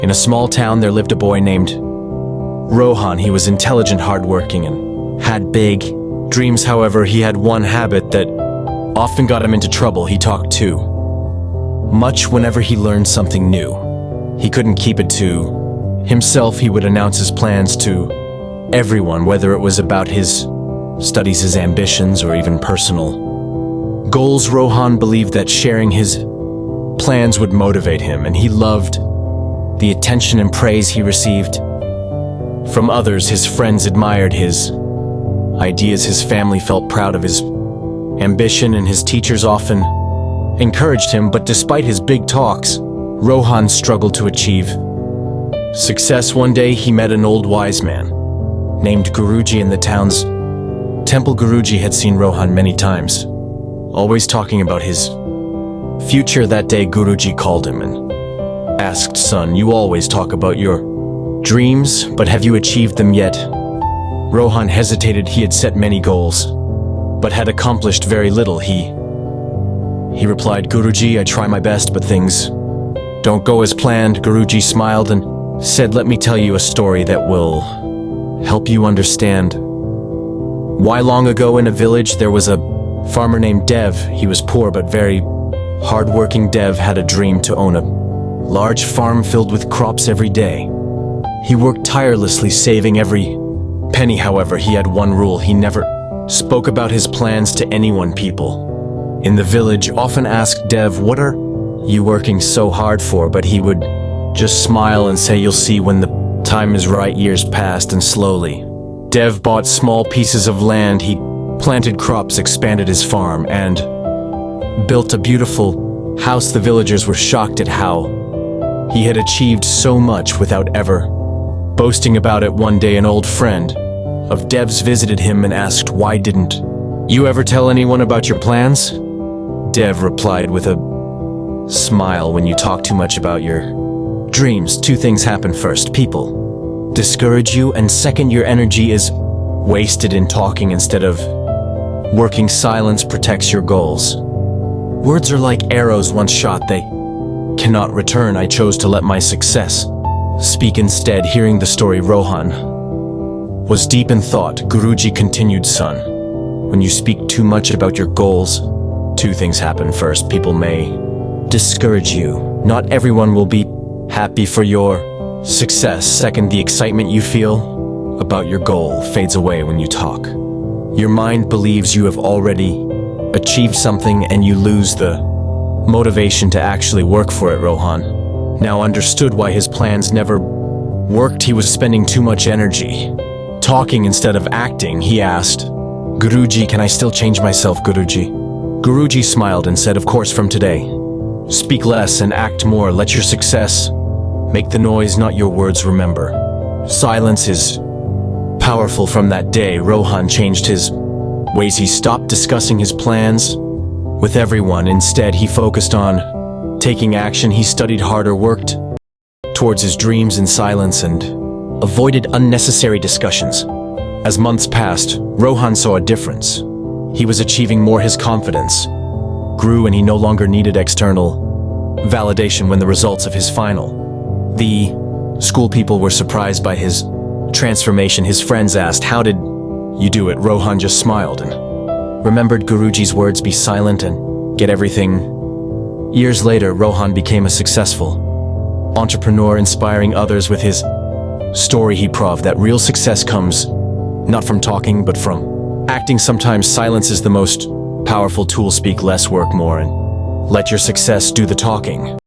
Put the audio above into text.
In a small town, there lived a boy named Rohan. He was intelligent, hardworking, and had big dreams. However, he had one habit that often got him into trouble. He talked too much whenever he learned something new. He couldn't keep it to himself. He would announce his plans to everyone, whether it was about his studies, his ambitions, or even personal goals. Rohan believed that sharing his plans would motivate him, and he loved the attention and praise he received from others. His friends admired his ideas, his family felt proud of his ambition, and his teachers often encouraged him. But despite his big talks, Rohan struggled to achieve success. One day he met an old wise man named Guruji in the town's temple. Guruji had seen Rohan many times, always talking about his future. That day Guruji called him and asked, "Son, you always talk about your dreams, but have you achieved them yet?" Rohan hesitated. He had set many goals, but had accomplished very little. He replied, "Guruji, I try my best, but things don't go as planned." Guruji smiled and said, "Let me tell you a story that will help you understand why." Long ago in a village, there was a farmer named Dev. He was poor but very hardworking. Dev had a dream to own a large farm filled with crops every day. He worked tirelessly, saving every penny. However, he had one rule: he never spoke about his plans to anyone. People in the village often asked Dev, "What are you working so hard for?" But he would just smile and say, "You'll see when the time is right." Years passed, and slowly Dev bought small pieces of land. He planted crops, expanded his farm, and built a beautiful house. The villagers were shocked at how he had achieved so much without ever boasting about it. One day, an old friend of Dev's visited him and asked, "Why didn't you ever tell anyone about your plans?" Dev replied with a smile, "When you talk too much about your dreams, two things happen. First, people discourage you, and second, your energy is wasted in talking instead of working. Silence protects your goals. Words are like arrows. Once shot, they cannot return. I chose to let my success speak instead." Hearing the story, Rohan was deep in thought. Guruji continued, "Son, when you speak too much about your goals, two things happen. First, people may discourage you. Not everyone will be happy for your success. Second, the excitement you feel about your goal fades away when you talk. Your mind believes you have already achieved something, and you lose the motivation to actually work for it." Rohan now understood why his plans never worked. He was spending too much energy talking instead of acting. He asked, "Guruji, can I still change myself?" Guruji smiled and said, "Of course, from today. Speak less and act more. Let your success make the noise, not your words. Remember, silence is powerful." From that day, Rohan changed his ways. He stopped discussing his plans with everyone. Instead, he focused on taking action. He studied harder, worked towards his dreams in silence, and avoided unnecessary discussions. As months passed, Rohan saw a difference. He was achieving more. His confidence grew, and he no longer needed external validation. When the results of his final, the school people were surprised by his transformation. His friends asked, "How did you do it?" Rohan just smiled and remembered Guruji's words, "Be silent and get everything." Years later, Rohan became a successful entrepreneur, inspiring others with his story. He proved that real success comes not from talking, but from acting. Sometimes silence is the most powerful tool. Speak less, work more, and let your success do the talking.